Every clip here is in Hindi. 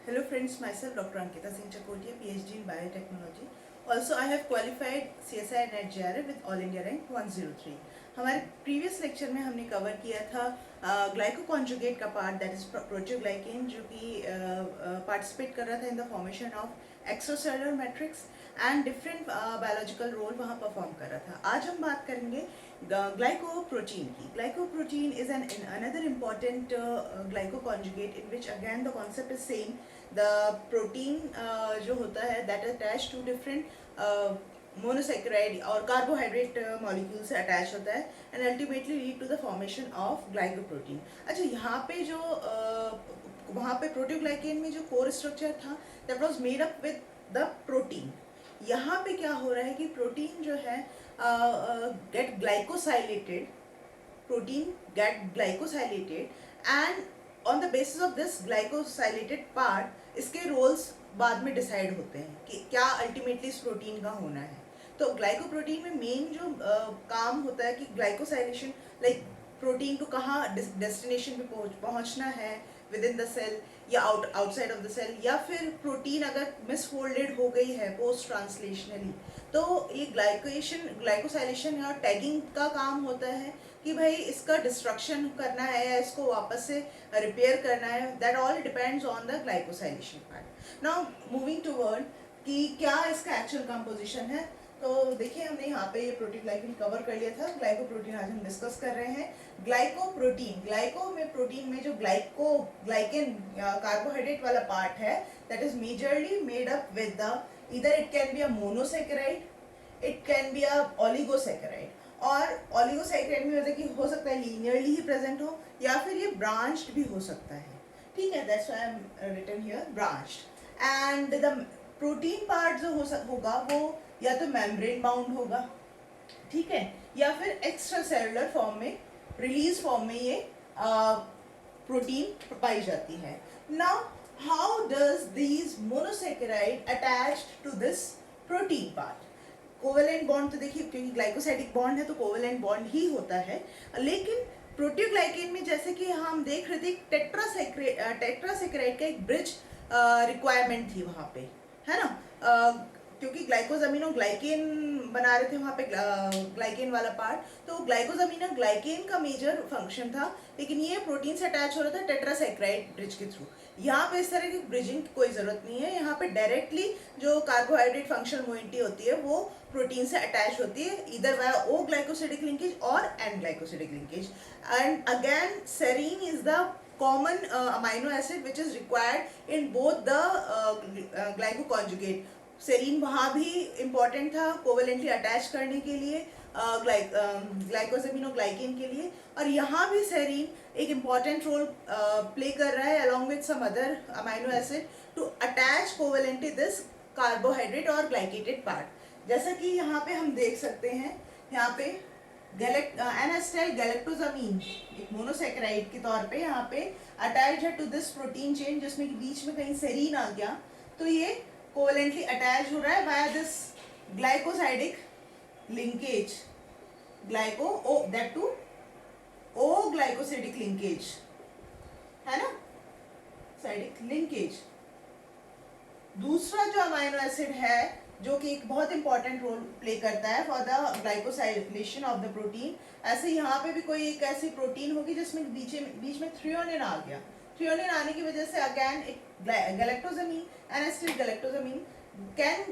Hello friends, myself Dr. Ankita Singh Chakotia, PhD in Biotechnology. Also, I have qualified CSI NET JRF with All India Rank 103. हमारे प्रीवियस लेक्चर में हमने कवर किया था ग्लाइकोकॉन्जुगेट का पार्ट, दैट इज प्रोटियोग्लाइकेन, जो कि पार्टिसिपेट कर रहा था in the formation of extracellular matrix and different biological role वहाँ परफॉर्म कर रहा था. आज हम बात करेंगे ग्लाइकोप्रोटीन की. Glycoprotein is an another important glycoconjugate in which again the concept is same. The protein जो होता है that attach to different monosaccharide और कार्बोहाइड्रेट मॉलिक्यूल से अटैच होता है and ultimately lead to the formation of glycoprotein. अच्छा, यहाँ पे जो वहाँ पे प्रोटियोग्लाइकेन में जो कोर स्ट्रक्चर था that was made up with the protein. यहाँ पे क्या हो रहा है कि प्रोटीन जो है get glycosylated, protein get glycosylated and on the basis of this glycosylated part इसके रोल्स बाद में डिसाइड होते हैं कि क्या अल्टीमेटली इस प्रोटीन का होना है. तो ग्लाइकोप्रोटीन में मेन जो काम होता है कि ग्लाइकोसाइलेशन, लाइक प्रोटीन को कहाँ डेस्टिनेशन पे पहुँचना है विद इन द सेल या आउटसाइड ऑफ द सेल, या फिर प्रोटीन अगर मिसफोल्डेड हो गई है पोस्ट ट्रांसलेशनली, तो ये ग्लाइकोसाइलेशन और टैगिंग का काम होता है कि भाई इसका डिस्ट्रक्शन करना है या इसको वापस से रिपेयर करना है. That all depends on the glycosylation part. Now moving toward कि क्या इसका एक्चुअल कंपोजिशन है. तो देखिए, हमने यहाँ पे ये प्रोटीग्लाइकेन कवर कर लिया था. ग्लाइकोप्रोटीन आज हम डिस्कस कर रहे हैं. ग्लाइकोप्रोटीन, ग्लाइको में प्रोटीन में जो ग्लाइकेन कार्बोहाइड्रेट वाला पार्ट है that is majorly made up with the either it can be a monosaccharide, it can be a oligosaccharide. और oligosaccharide में मतलब कि हो सकता है लीनियरली ही प्रेजेंट हो या फिर ये ब्रांच्ड भी हो सकता है. ठीक है, that's why I am written here branched. And the protein part जो होगा वो या तो मेम्ब्रेन बाउंड होगा, ठीक है, या फिर एक्स्ट्रा सेलुलर फॉर्म में, रिलीज फॉर्म में ये प्रोटीन पाई जाती है. Now how does these monosaccharide attached to this protein part? Covalent bond तो देखिए, क्योंकि ग्लाइकोसाइडिक बॉन्ड है तो कोवेलेंट बॉन्ड ही होता है. लेकिन प्रोटियोग्लाइकेन में जैसे कि हम देख रहे थे टेट्रासेक्राइड का एक ब्रिज रिक्वायरमेंट थी वहाँ पे, है ना, क्योंकि ग्लाइकोजमीनो ग्लाइकेन बना रहे थे वहाँ पे ग्लाइकेन वाला पार्ट. तो ग्लाइकोजमीनो ग्लाइकेन का मेजर फंक्शन था, लेकिन ये प्रोटीन से अटैच हो रहा था टेट्रासेक्राइड ब्रिज के थ्रू. यहाँ पे इस तरह की ब्रिजिंग की कोई ज़रूरत नहीं है. यहाँ पे डायरेक्टली जो कार्बोहाइड्रेट फंक्शनल मोइटी होती है वो प्रोटीन से अटैच होती है, इधर वाया ओ ग्लाइकोसिडिक लिंकेज और N glycosidic linkage. And again serine is the common amino acid which is required in both the glycoconjugate. Serine वहाँ भी इम्पॉर्टेंट था कोवेलेंटली अटैच करने के लिए ग्लाइकोजेमिनोग्लाइकेन के लिए, और यहाँ भी सेरीन एक इम्पॉर्टेंट रोल प्ले कर रहा है along with some other amino acid to attach covalently this carbohydrate और ग्लाइकेटेड पार्ट. जैसा कि यहाँ पे हम देख सकते हैं, यहाँ पे एनास्टाइल गैलेक्टोजामीन एक मोनोसेक्राइड के तौर पे यहाँ पे अटैच है टू दिस प्रोटीन चेन, जिसमें कि बीच में कहीं सेरीन आ गया तो ये कोवेलेंटली अटैच हो रहा है via this glycosidic linkage, glyco O that to O glycosidic linkage, है ना, साइडिक लिंकेज. दूसरा जो अमाइनो एसिड है जो कि एक बहुत इंपॉर्टेंट रोल प्ले करता है for the glycosylation of the protein. ऐसे यहाँ पे भी कोई एक ऐसी प्रोटीन होगी जिसमें बीच में थ्रियोनिन आ गया. थ्रियोनिन आने की वजह से अगेन एक galactosamine, N acetyl galactosamine can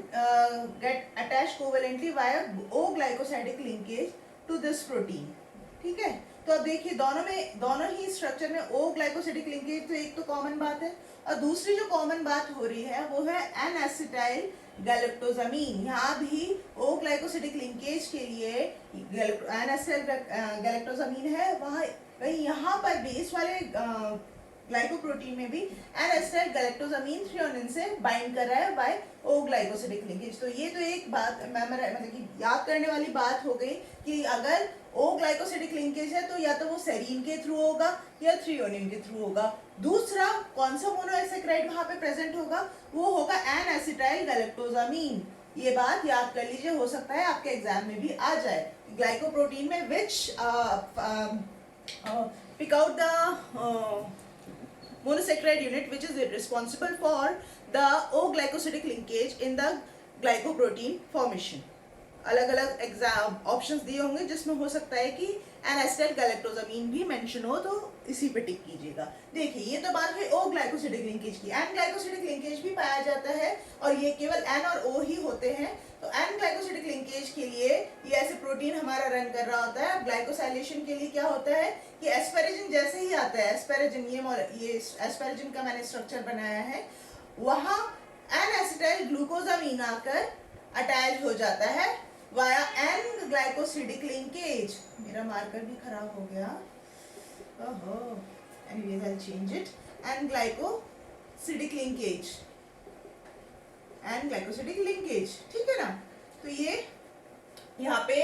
get attach covalently via O glycosidic linkage to this protein. ठीक है, तो अब देखिए दोनों ही स्ट्रक्चर में ओ ग्लाइकोसिडिक लिंकेज तो एक तो कॉमन बात है, और दूसरी जो कॉमन बात हो रही है वो है एन एसिटाइल गैलेक्टोजामीन. यहाँ भी ओ ग्लाइकोसिडिक लिंकेज के लिए एन एसिटाइल गैलेक्टोजामीन है, वहाँ यहाँ पर भी इस वाले ग्लाइकोप्रोटीन में भी एन एसिटाइल गैलेक्टोजामीन थ्रियोनिन से बाइंड कर रहा है बाय ओ ग्लाइकोसिडिक लिंकेज. तो ये तो एक बात मतलब कि याद करने वाली बात हो गई कि अगर ओ ग्लाइकोसिडिक लिंकेज है तो या तो वो सेरीन के थ्रू होगा या थ्रियोनिन के थ्रू होगा. दूसरा कौन सा मोनोएसेक्राइड वहाँ पे प्रेजेंट होगा, वो होगा एन एसिटाइल गैलेक्टोजामीन. ये बात याद कर लीजिए, हो सकता है आपके एग्जाम में भी आ जाए. ग्लाइकोप्रोटीन में which pick out the monosaccharide unit which is responsible for the O-glycosidic linkage in the glycoprotein formation. अलग अलग एग्जाम ऑप्शंस दिए होंगे जिसमें हो सकता है कि एनास्टाइल गैलेक्टोजामीन भी मेंशन हो, तो इसी पे टिक कीजिएगा। देखिए ये तो बात है ओ ग्लाइकोसिडिक लिंकेज की। एन ग्लाइकोसिडिक लिंकेज भी पाया जाता है और ये केवल एन और ओ ही होते हैं। तो एन ग्लाइकोसिडिक लिंकेज के लिए ये ऐसे प्रोटीन हमारा रन कर रहा होता है। ग्लाइकोसाइलेशन के लिए क्या होता है कि एस्पेरेजिन जैसे ही आता है, एस्पेरेजिन ये एस्पेरेजिन का मैंने स्ट्रक्चर बनाया है, वहाँ एन एसिटाइल ग्लूकोजामीन आकर अटैच हो जाता है वाया एन ग्लाइकोसिडिक लिंकेज। मेरा मार्कर भी खराब हो गया, ओहो, anyways I will change it. N glycosidic linkage, N glycosidic linkage, ठीक है ना। तो ये यहाँ पे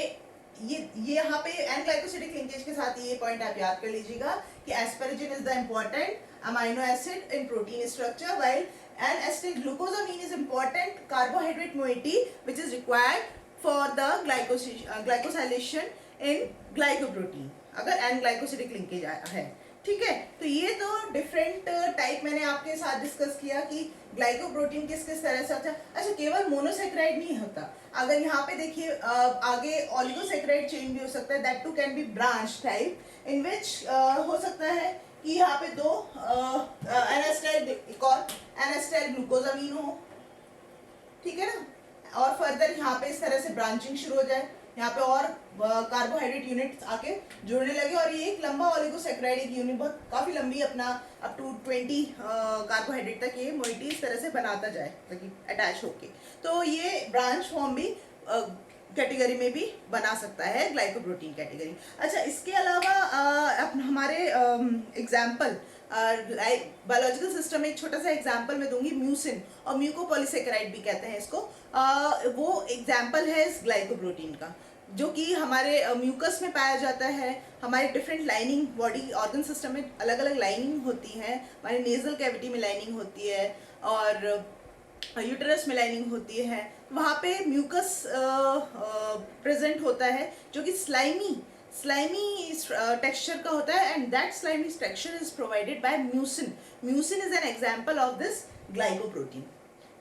यहाँ पे एन ग्लाइकोसिडिक लिंकेज के साथ ये पॉइंट आप याद कर लीजिएगा कि asparagine is the important amino acid in protein structure, while N acetic glucosamine is important carbohydrate moiety which is required for the glycosylation in glycoprotein अगर एन ग्लाइकोसिडिक लिंकेज है, ठीक है। तो ये तो डिफरेंट टाइप मैंने आपके साथ डिस्कस किया कि ग्लाइकोप्रोटीन किस किस तरह से होता है। अच्छा, केवल मोनोसेक्राइड नहीं होता, अगर यहाँ पे देखिए आगे ऑलिगोसेक्राइड चेन भी हो सकता है, that too can be branch type in which हो सकता है कि यहाँ पे दो एनास्टाइल, एक और एनास्टाइल ग्लूकोजामीन हो, ठीक है ना, और फर्दर यहाँ पे इस तरह से ब्रांचिंग शुरू हो जाए, यहाँ पे और कार्बोहाइड्रेट यूनिट्स आके जुड़ने लगे और ये एक लंबा ऑलिगोसेक्राइड एक यूनिट बहुत काफी लंबी अपना अप टू 20 कार्बोहाइड्रेट तक ये मोइटी इस तरह से बनाता जाए ताकि अटैच होके, तो ये ब्रांच फॉर्म भी कैटेगरी में भी बना सकता है, ग्लाइकोप्रोटीन कैटेगरी। अच्छा, इसके अलावा हमारे एग्जाम्पल बायोलॉजिकल सिस्टम में एक छोटा सा एग्जाम्पल मैं दूंगी, म्यूसिन और म्यूकोपॉलीसेकेराइड भी कहते हैं इसको। वो एग्जाम्पल है इस ग्लाइकोप्रोटीन का, जो कि हमारे म्यूकस में पाया जाता है। हमारे different lining body organ system में अलग अलग लाइनिंग होती है, हमारे नेजल कैविटी में लाइनिंग होती है और यूटरस में लाइनिंग होती है, वहाँ पे म्यूकस प्रेजेंट होता है जो कि स्लाइमी टेक्सचर का होता है, and that slimy texture is provided by mucin. Mucin is an example of this glycoprotein,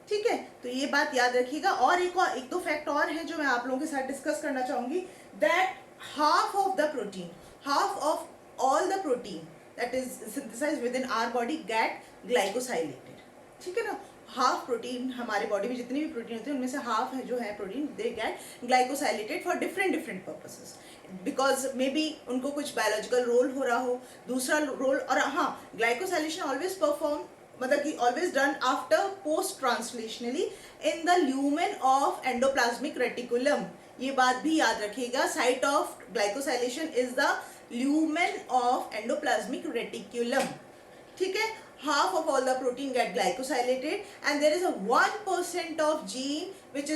ठीक है। तो ये बात याद रखिएगा। और एक दो फैक्ट और हैं जो मैं आप लोगों के साथ डिस्कस करना चाहूंगी, that half of all the protein that is synthesized within our body get glycosylated, ठीक है ना। हाफ प्रोटीन हमारे बॉडी में जितनी भी प्रोटीन होते हैं उनमें से हाफ है जो है protein, they get glycosylated for different purposes, because may be उनको कुछ बायोलॉजिकल रोल हो रहा हो, दूसरा रोल। और हाँ, ग्लाइकोसाइलेशन ऑलवेज परफॉर्म, मतलब कि always done after post translationally in the lumen of endoplasmic reticulum. ये बात भी याद रखिएगा, site of glycosylation is the lumen of endoplasmic reticulum, ठीक है। Half of all the protein get glycosylated, and there is a 1% of gene which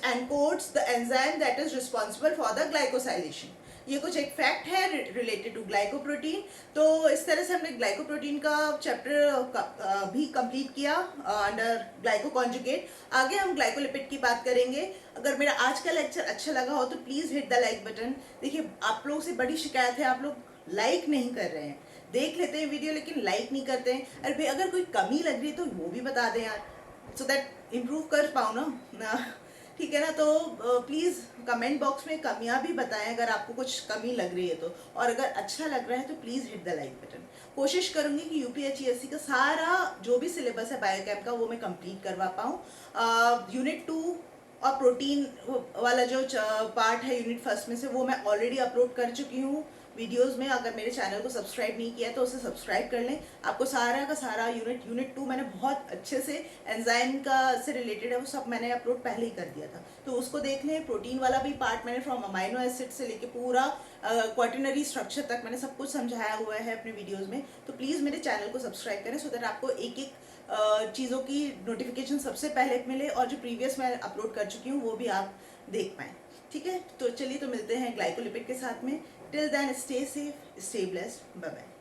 encodes the enzyme that is responsible for the glycosylation. ये कुछ एक फैक्ट है रिलेटेड टू ग्लाइकोप्रोटीन। तो इस तरह से हमने ग्लाइकोप्रोटीन का चैप्टर भी कंप्लीट किया अंडर ग्लाइकोकॉन्जुगेट। आगे हम ग्लाइकोलिपिड की बात करेंगे। अगर मेरा आज का लेक्चर अच्छा लगा हो तो please hit the like button. देखिए, आप लोगों से बड़ी शिकायत है, आप लोग लाइक नहीं कर रहे हैं, देख लेते हैं वीडियो लेकिन लाइक नहीं करते हैं। अरे भाई, अगर कोई कमी लग रही है तो वो भी बता दें यार, सो दैट इम्प्रूव कर पाऊँ ना, ठीक है ना। तो प्लीज़ कमेंट बॉक्स में कमियां भी बताएं अगर आपको कुछ कमी लग रही है तो, और अगर अच्छा लग रहा है तो please hit the like button. कोशिश करूंगी कि यूपीएचईएससी का सारा जो भी सिलेबस है बायोकेम का वो मैं कंप्लीट करवा पाऊँ। यूनिट 2 और प्रोटीन वाला जो पार्ट है यूनिट 1 में से, वो मैं ऑलरेडी अपलोड कर चुकी हूँ वीडियोस में। अगर मेरे चैनल को सब्सक्राइब नहीं किया तो उसे सब्सक्राइब कर लें। आपको सारा का सारा यूनिट 2 मैंने बहुत अच्छे से एंजाइम का से रिलेटेड है, वो सब मैंने अपलोड पहले ही कर दिया था, तो उसको देख लें। प्रोटीन वाला भी पार्ट मैंने फ्रॉम अमाइनो एसिड से लेके पूरा क्वार्टिनरी स्ट्रक्चर तक मैंने सब कुछ समझाया हुआ है अपने वीडियोज़ में। तो प्लीज़ मेरे चैनल को सब्सक्राइब करें, सो दैट आपको एक एक चीज़ों की नोटिफिकेशन सबसे पहले मिले, और जो प्रीवियस मैं अपलोड कर चुकी हूँ वो भी आप देख पाएँ, ठीक है। तो चलिए, तो मिलते हैं ग्लाइकोलिपिड के साथ में। Till then, stay safe, stay blessed, bye bye.